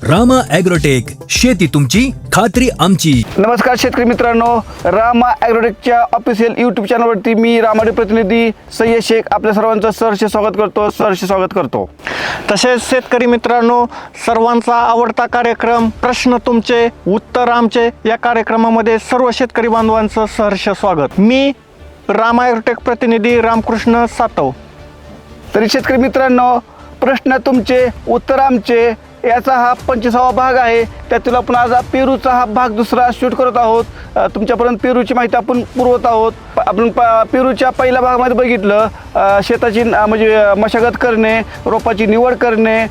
Rama agrotech, शेती तुमची, खात्री आमची. नमस्कार शेतकरी मित्रांनो, रामा ॲग्रोटेकच्या ऑफिशियल यूट्यूब चॅनलवरती मी रामाडे प्रतिनिधी सय्यद शेख आपल्या सर्वांचं सहर्ष स्वागत करतो. तसेच शेतकरी मित्रांनो, सर्वांचा आवडता कार्यक्रम प्रश्न तुमचे उत्तर आमचे या कार्यक्रमामध्ये सर्व शेतकरी बांधवांचं सहर्ष स्वागत. मी रामा ॲग्रोटेक प्रतिनिधी रामकृष्ण सातव. तरी शेतकरी मित्रांनो, प्रश्न तुमचे उत्तर आमचे याचा हा 25वा भाग आहे. त्यातील आपण आज पेरूचा हा भाग दुसरा शूट करत आहोत. तुमच्यापर्यंत पेरूची माहिती आपण पुरवत आहोत. आपण पेरूच्या पहिल्या भागामध्ये बघितलं शेताची म्हणजे मशागत करणे, रोपाची निवड करणे,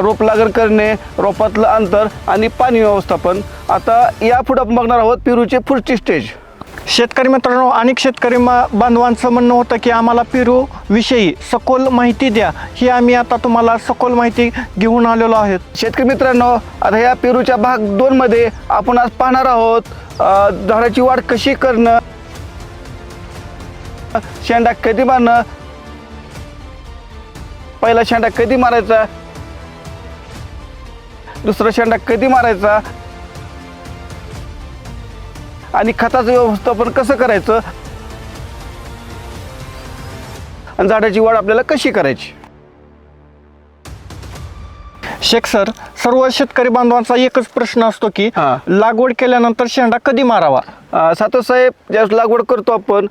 रोप लागण करणे, रोपातलं अंतर आणि पाणी व्यवस्थापन. आता यापुढे आपण बघणार आहोत पेरूचे पुढची स्टेज. शेतकरी मित्रांनो, अनेक शेतकरी बांधवांचं म्हणणं होतं की आम्हाला पेरू विषयी सखोल माहिती द्या. ही आम्ही आता तुम्हाला सखोल माहिती घेऊन आलेलो आहोत. शेतकरी मित्रांनो, आता या पेरूच्या भाग 2 मध्ये आपण आज पाहणार आहोत झाडाची वाढ कशी करणं, शेंडा कधी मारणं, पहिला शेंडा कधी मारायचा, दुसरा शेंडा कधी मारायचा आणि खताचं व्यवस्थापन कसं करायचं आणि झाडाची वाढ आपल्याला कशी करायची. शेख सर, सर्व शेतकरी बांधवांचा एकच प्रश्न असतो की लागवड केल्यानंतर शेंडा कधी मारावा. सातव साहेब, ज्यावेळेस लागवड करतो आपण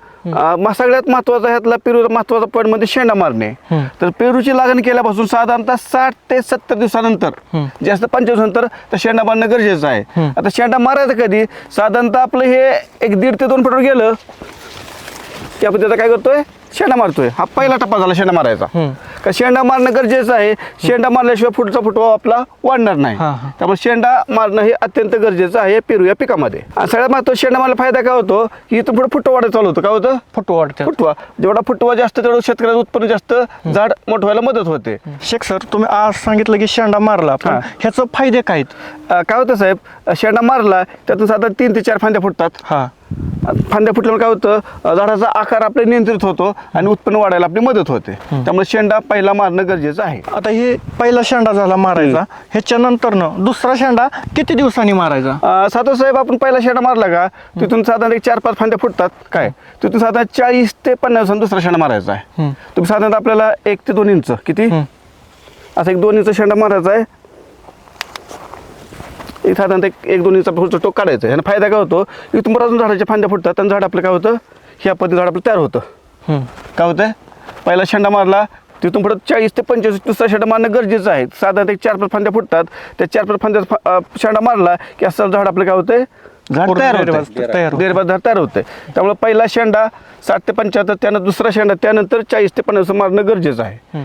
सगळ्यात महत्वाचा ह्यातला पेरूचा महत्वाचा पॉईंट म्हणजे शेंडा मारणे. तर पेरूची लागण केल्यापासून साधारणतः 60 ते 70 दिवसानंतर, जास्त 25 नंतर तर शेंडा मारणं गरजेचं आहे. आता शेंडा मारायचं कधी, साधारणतः आपलं हे 1.5 ते 2 फुटावर गेलं की आपण त्याचा काय करतोय, शेंडा मारतोय. हा पहिला टप्पा झाला शेंडा मारायचा. का शेंडा मारणं गरजेचं आहे. शेंडा मारल्याशिवाय पुढचा फुटवा आपला वाढणार नाही. त्यामुळे शेंडा मारणं हे अत्यंत गरजेचं आहे पेरू या पिकामध्ये. आणि सगळ्यात महत्त्वाचं शेंडा मारला फायदा काय होतो की इथून पुढे फुटवा वाढत चालू होतं. काय होतं, फुटवा वाढते. फुटवा जेवढा फुटवा जास्त तेवढं शेतकऱ्याचं उत्पन्न जास्त, झाड मोठं व्हायला मदत होते. शेख सर, तुम्ही आज सांगितलं की शेंडा मारला, पण ह्याचं फायदे काय आहेत? काय होतं साहेब, शेंडा मारला त्यातून साधारण 3 ते 4 फांद्या फुटतात. फांद्या फुटल्यामुळे काय होतं, झाडाचा आकार आपले नियंत्रित होतो आणि उत्पन्न वाढायला आपली मदत होते. त्यामुळे शेंडा पहिला मारणं गरजेचं आहे. आता हे पहिला शेंडा झाला मारायचा, ह्याच्यानंतरनं दुसरा शेंडा किती दिवसांनी मारायचा. सातव साहेब, आपण पहिला शेंडा मारला का तिथून साधारण 4-5 फांद्या फुटतात. काय तिथून साधारण 40 ते 50 दिवसांनी दुसरा शेंडा मारायचा आहे. तुम्ही साधारणतः आपल्याला 1 ते 2 इंच किती असं 1-2 इंच शेंडा मारायचा आहे. एक साधारणतः 1-2 इंचा पुढचं टोक काढायचं. यानं फायदा काय होतो, इथून अजून झाडाच्या फांद्या फुटतात आणि झाड आपलं काय होतं, ह्या पद्धतीने झाड आपलं तयार होतं. काय होतंय, पहिला शेंडा मारला तिथून पुढे 40 ते 25 दुसरा शेंडा मारणं गरजेचं आहे. साधारण 4-5 फांद्या फुटतात. त्या 4-5 फांद्या शेंडा मारला की असं झाड आपलं काय होतंय, झाड तयार होते. त्यामुळे पहिला शेंडा 60 ते 75, त्यानंतर दुसरा शेंडा, त्यानंतर 40 ते 50 मारणं गरजेचं आहे.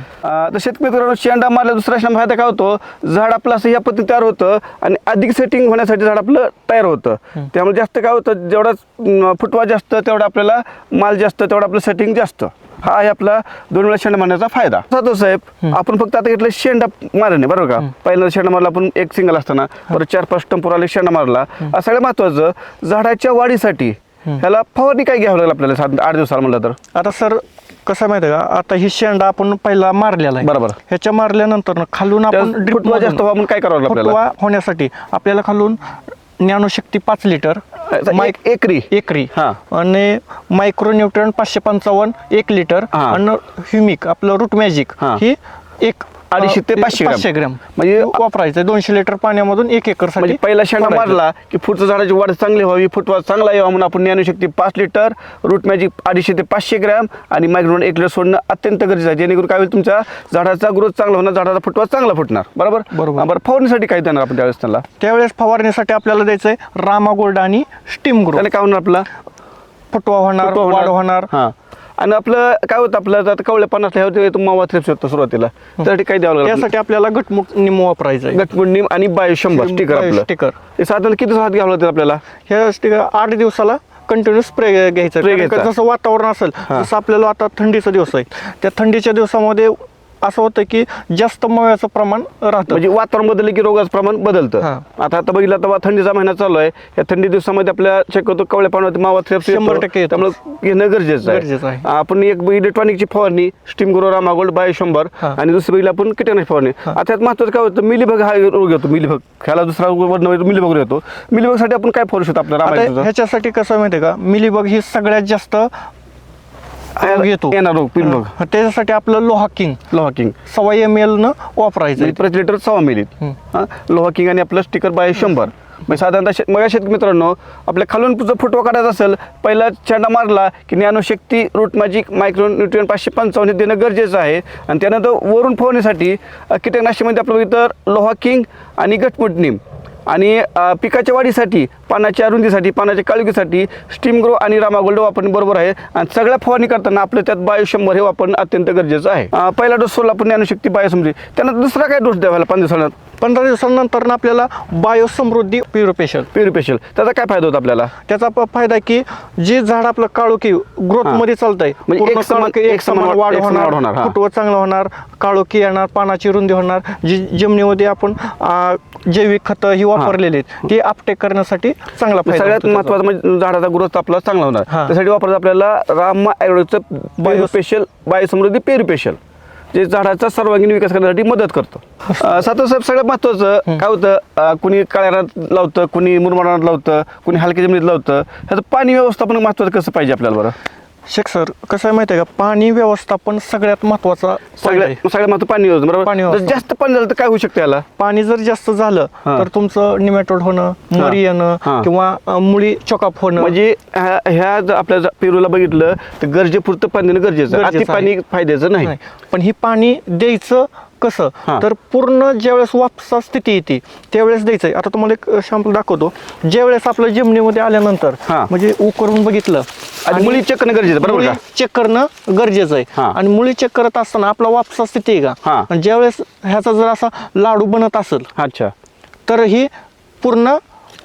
तर शेतकरी मित्रांनो, शेंडा मारला दुसरा शेंडा फायदा काय होतो, झाड आपलं असं या पद्धतीने तयार होतं आणि अधिक सेटिंग होण्यासाठी झाड आपलं तयार होतं. त्यामुळे जास्त काय होतं, जेवढा फुटवा जास्त तेवढा आपल्याला माल जास्त, तेवढा आपलं सेटिंग जास्त. हा आहे आपला 2 वेळा शेंडा मारण्याचा फायदा. सातव साहेब, आपण फक्त आता घेतलं शेंडा मारणे, बरोबर का. पहिल्यांदा शेंडा मारला आपण एक सिंगल असताना, परत 4-5 टंपोर आले शेंडा मारला. सगळ्यात महत्वाचं झाडाच्या वाढीसाठी ह्याला फवारणी काय घ्यावं लागेल आपल्याला 8 दिवसाला म्हणलं तर. आता सर कसं माहिती आहे का, आता ही शेंडा आपण पहिला मारलेला आहे, बरोबर. ह्याच्या मारल्यानंतर खालून आपण फुटवा जास्त व्हावं काय करावं लागेल आपल्याला, फुटवा होण्यासाठी आपल्याला खालून ज्ञानशक्ती 5 लिटर एकरी आणि मायक्रो न्यूट्रन 555 1 लिटर आणि ह्युमिक आपलं रूट मॅजिक ही 250 ते 500 ग्रॅम म्हणजे वापरायचं 200 लिटर पाण्यामधून 1 एकर साठी. पहिला शेंडा मारला की पुढचं झाडाची वाढ चांगली व्हावी, फुटवा चांगला यावा म्हणून आपण ज्ञानशक्ती 5 लिटर, रूट मॅजिक 250 ते 500 ग्रॅम आणि मायक्रो 1 लिटर सोडणं अत्यंत गरजेचं आहे. जेणेकरून काय होईल, तुमच्या झाडाचा ग्रोथ चांगला होणार, झाडाचा फुटवा चांगला फुटणार. बरोबर. फवारणीसाठी काय देणार आपण त्यावेळेस फवारणीसाठी आपल्याला द्यायचंय रामा गोल्ड आणि स्टीम ग्रो. त्याने काय होणार, आपला फुटवा होणार, वाढ होणार. आणि आपलं काय होतं, आपलं आता कवळेपणा मावा थ्रिप्स होतं सुरुवातीला, त्यासाठी काय द्यावं लागेल, त्यासाठी आपल्याला गटमुट निम वापरायचं आहे. गटमुट निम आणि बायो 100 स्टिकर. हे साधारण किती दिवसात घ्यावं लागतं आपल्याला, हे स्टिकर 8 दिवसाला कंटिन्यू स्प्रे घ्यायचं. जसं वातावरण असेल तसं, आपल्याला आता थंडीचा दिवस आहे, त्या थंडीच्या दिवसामध्ये असं होतं की जास्त मव्याचं प्रमाण राहतं. म्हणजे वातावरण बदललं की रोगाचं प्रमाण बदलतं. हां. आता बघितलं तर थंडीचा महिना चालू आहे. या थंडी दिवसामध्ये आपल्या शक्यतो कवळ्या पाण्यात मावा थ्रिप्स 100% येतो. त्यामुळे घेणं गरजेचं गरजेचं आहे. आपण एक इलेक्ट्रॉनिकची फवारणी स्टीम ग्रो रामागोल्ड बाय 100 हां. आणि दुसरी बघितलं आपण कीटकनाशक फवारणी. आता यात महत्त्वाचं काय होतं, मिलीबग हा रोग येतो. मिलीबग ह्याला दुसरा मिलीबग येतो. मिलीबगसाठी आपण काय फवारू शकतो आपल्या आता रामायणाचं ह्याच्यासाठी कसं आहे माहिती आहे का, मिलीबग ही सगळ्यात जास्त रोग येतो. येणार रोग मिलीबग त्याच्यासाठी आपलं Loha king Loha king 1.25 ml न वापरायचं म्हणजे प्रति लिटर 6 मिली लोहा किंग आणि आपलं स्टिकर बाय 100. म्हणजे साधारणतः मग शेतकरी मित्रांनो, आपल्या खालून जर फुटवा काढायचा असेल, पहिला चेंडा मारला की ज्ञानशक्ती रूट मॅजिक मायक्रो न्यूट्रिएंट 555 देणं गरजेचं आहे. आणि त्यानंतर वरून फवारणीसाठी कीटकनाशकामध्ये आपलं इतर लोहा किंग आणि गटमुट नीम आणि पिकाच्या वाढीसाठी, पानाच्या रुंदीसाठी, पानाच्या काळुकीसाठी स्टीम ग्रो आणि रामागोल्ड वापरणे बरोबर आहे. आणि सगळ्या फवारणी करताना आपलं त्यात बायो 100 हे वापरणं अत्यंत गरजेचं आहे. पहिला डोस सोडला आपण ज्ञानशक्ती बायो समृद्धी, त्यानंतर दुसरा काय डोस द्यावा 5 दिवसांना 15 दिवसांनंतर आपल्याला बायो समृद्धी प्युरोपेशल प्युरिफिशियल. त्याचा काय फायदा होतो आपल्याला? त्याचा फायदा आहे की जे झाड आपलं काळोखी ग्रोथ मध्ये चालतंय, म्हणजे पूर्ण एक समान वाढ होणार, होणार, हा. फुटवं चांगलं होणार, काळोखी येणार, पानाची रुंदी होणार. जी जमिनीमध्ये आपण जैविक खतं ही वापरलेली आहेत ती अपटेक करण्यासाठी चांगला फायदा सगळ्यात होतो महत्त्वाचं म्हणजे झाडाचा ग्रोथ आपला चांगला होणार. हा. त्यासाठी वापरायचं आपल्याला रामा ॲग्रोचं बायोस्पेशल बायोसमृद्धी पेरिपेशल, जे झाडाचा सर्वांगीण विकास करण्यासाठी मदत करतो. साहेब सगळ्यात महत्त्वाचं काय होतं, कुणी काळ्या रानात लावतं, कुणी मुरमाड रानात लावतं, कुणी हलक्या जमिनीत लावतं. ह्याचं पाणी व्यवस्थापन महत्त्वाचं कसं पाहिजे आपल्याला बरं? शेख सर, कसं आहे माहिती आहे का, पाणी व्यवस्थापन सगळ्यात महत्वाचा सगळ्यात महत्त्वाचं पाणी व्यवस्था बरोबर. पाणी जर व्यवस्थापन. जास्त पाणी झालं तर काय होऊ शकतं याला? पाणी जर जास्त झालं हा. तर तुमचं निमॅटोड होणं, मरी येणं हा. किंवा मुळी चॉकअप होणं. म्हणजे ह्या जर आपल्या पेरूला बघितलं तर गरजेपुरतं पाणी देणं गरजेचं आहे. गरजेचं अति पाणी फायद्याचं नाही. नाही. पण ही पाणी द्यायचं कसं, हा. तर पूर्ण ज्यावेळेस वापसा स्थिती येते त्यावेळेस द्यायचंय. आता तुम्हाला एक शॅम्पल दाखवतो. ज्यावेळेस आपलं जमिनीमध्ये आल्यानंतर हा. म्हणजे उकरून बघितलं आणि मुळी चेक करणं गरजेचं बरोबर का? चेक करणं गरजेचं आहे. हा. आणि मुळी चेक करत असताना आपला वापसा स्थिती आहे हा. का, आणि ज्यावेळेस ह्याचा जर असा लाडू बनत असेल अच्छा, तर ही पूर्ण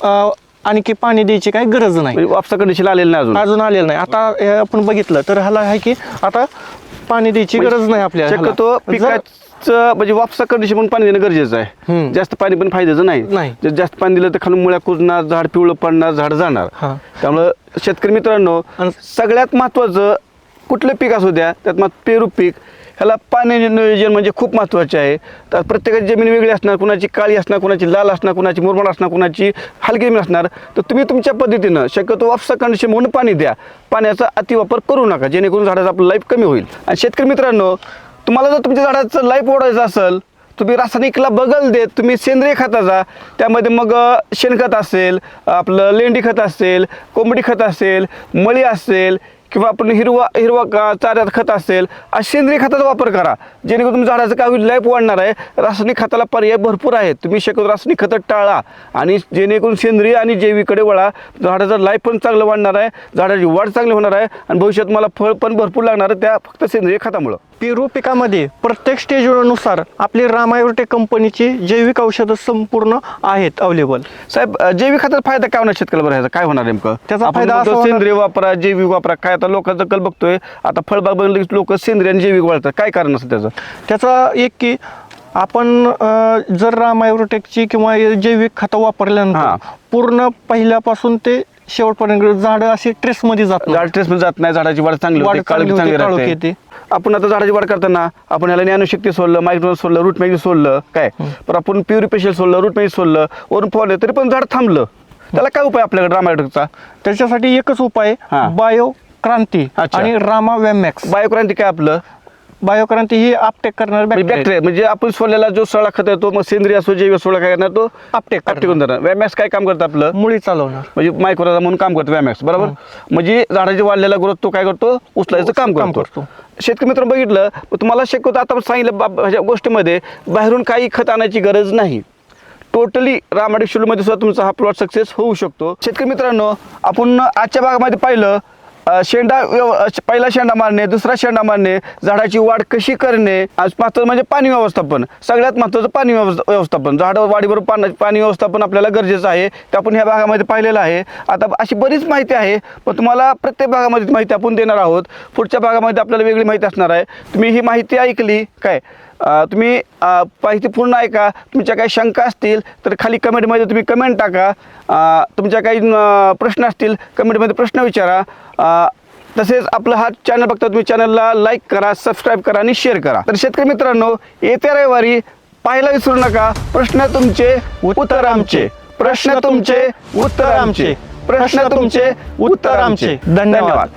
आणखी पाणी द्यायची काही गरज नाही. म्हणजे वापसा कंडिशन आलेलं नाही अजून. अजून आलेलं नाही. आता हे आपण बघितलं तर ह्याला आहे की आता पाणी द्यायची गरज नाही आपल्याला. शक्यतो ह्याला. पिकाचं म्हणजे वापसा कंडिशन पण पाणी देणं गरजेचं आहे. हम्म. जास्त पाणी पण फायद्याचं नाही. नाही. जर जास्त पाणी दिलं तर खालून मुळ्या कुजणार, झाड पिवळं पडणार, झाड जाणार. हा. त्यामुळं शेतकरी मित्रांनो, आणि सगळ्यात महत्त्वाचं कुठलं पीक असू द्या, त्यात मग पेरू पीक ह्याला पाणी नियोजन म्हणजे खूप महत्त्वाचे आहे. तर प्रत्येकाची जमीन वेगळी असणार, कुणाची काळी असणार, कुणाची लाल असणार, कुणाची मुरमाड असणार, कुणाची हलकी जमीन असणार. तर तुम्ही तुमच्या पद्धतीनं शक्यतो वापसा कंडिशन म्हणून पाणी द्या. पाण्याचा अतिवापर करू नका, जेणेकरून झाडाचं आपलं लाईफ कमी होईल. आणि शेतकरी मित्रांनो, तुम्हाला जर तुमच्या झाडाचं लाईफ वाढवायचं असेल, तुम्ही रासायनिकला बगल देत तुम्ही सेंद्रिय खताचा, त्यामध्ये मग शेणखत असेल, आपलं लेंडी खत असेल, कोंबडी खत असेल, मळी असेल किंवा आपण हिरवा चाऱ्यात खत असेल, अशा सेंद्रिय खताचा वापर करा. जेणेकरून तुमच्या झाडाचं काय होईल, लाईफ वाढणार आहे. रासायनिक खताला पर्याय भरपूर आहेत. तुम्ही शक्यतो रासायनिक खतं टाळा आणि जेणेकरून सेंद्रिय आणि जैविकडे वळा. झाडाचं लाईफ पण चांगलं वाढणार आहे, झाडाची वाढ चांगली होणार आहे आणि भविष्यात मला फळ पण भरपूर लागणार आहे त्या फक्त सेंद्रिय खतामुळं. पेरू पिकामध्ये प्रत्येक स्टेजनुसार आपली रामायग्रोटेक कंपनीची जैविक औषधं संपूर्ण आहेत अवेलेबल. साहेब, जैविक खताचा फायदा काय होणार शेतकऱ्याला बरं? ह्याचा काय होणार नेमकं? त्याचा आपण फायदा म्हणतो असा होणार- सेंद्रिय वापरा, जैविक वापरा. काय आता लोकांचा कल बघतोय, आता फळबाग बनवली की लोक सेंद्रिय आणि जैविक वाढतात. काय कारण असतं त्याचं? त्याचा एक की आपण जर रामायग्रोटेकची किंवा जैविक खतं हा. वापरल्यानंतर पूर्ण पहिल्यापासून ते शेवटपर्यंत झाडं अशी ट्रेसमध्ये जात नाही. झाड स्ट्रेसमध्ये जात नाही, झाडाची वाढ चांगली वाढ होते, चांगली काळोखी चांगली होते, काळोखी राहते. येते. आपण आता झाडाची वाढ करताना आपण ह्याला ज्ञानशक्ती सोडलं, मायक्रोन सोडलं, रूट मॅजिक सोडलं, काय पण आपण प्युरिफिशियल सोडलं, रूट मॅजिक सोडलं, वरून फवारलं, तरी पण झाड थांबलं. त्याला काय उपाय आपल्याकडे रामायग्रोटेकचा? त्याच्यासाठी एकच उपाय, हा. बायो क्रांती अच्छा. आणि रामा वॅमॅक्स. बायोक्रांती काय आपलं? बायोक्रांती ही अपटेक करणार बॅक्टेरिया म्हणजे आपण सोडलेला जो सळा खत येतो, मग सेंद्रिय असो जैविक सोडा काय करणार, तो अपटेक टिकून जाणार. वॅमॅक्स काय काम करतं आपलं? मुळी चालवणार. म्हणजे मायक्रोजा म्हणून काम करतो वॅमॅक्स, बरोबर. म्हणजे झाडाची वाढलेला ग्रोथ तो काय करतो, उचलायचं काम करतो. शेतकरी मित्रांनो, बघितलं तुम्हाला शक्यतो आता सांगितलं ह्याच्या गोष्टीमध्ये बाहेरून काही खत आणायची गरज नाही. टोटली रामायग्रोटेक मध्ये सुद्धा तुमचा हा प्लॉट सक्सेस होऊ शकतो. शेतकरी मित्रांनो, आपण आजच्या भागामध्ये पाहिलं पहिला शेंडा मारणे, दुसरा शेंडा मारणे, झाडाची वाढ कशी करणे, आज महत्त्वाचं म्हणजे पाणी व्यवस्थापन, सगळ्यात महत्त्वाचं पाणी व्यवस्थापन. झाड वाढीबरोबर पाणी व्यवस्थापन आपल्याला गरजेचं आहे, ते आपण ह्या भागामध्ये पाहिलेलं आहे. आता अशी बरीच माहिती आहे, पण तुम्हाला प्रत्येक भागामध्ये माहिती आपण देणार आहोत. पुढच्या भागामध्ये आपल्याला वेगळी माहिती असणार आहे. तुम्ही ही माहिती ऐकली काय, तुम्ही माहिती पूर्ण ऐका. तुमच्या काही शंका असतील तर खाली कमेंटमध्ये तुम्ही कमेंट टाका. तुमच्या काही प्रश्न असतील कमेंटमध्ये प्रश्न विचारा. तसेच आपला हा चॅनल बघता तुम्ही चॅनलला लाईक करा, सबस्क्राईब करा आणि शेअर करा. तर शेतकरी मित्रांनो, येत्या रविवारी पाहायला विसरू नका. प्रश्न तुमचे उत्तर आमचे, प्रश्न तुमचे उत्तर आमचे, प्रश्न तुमचे उत्तर आमचे. धन्यवाद.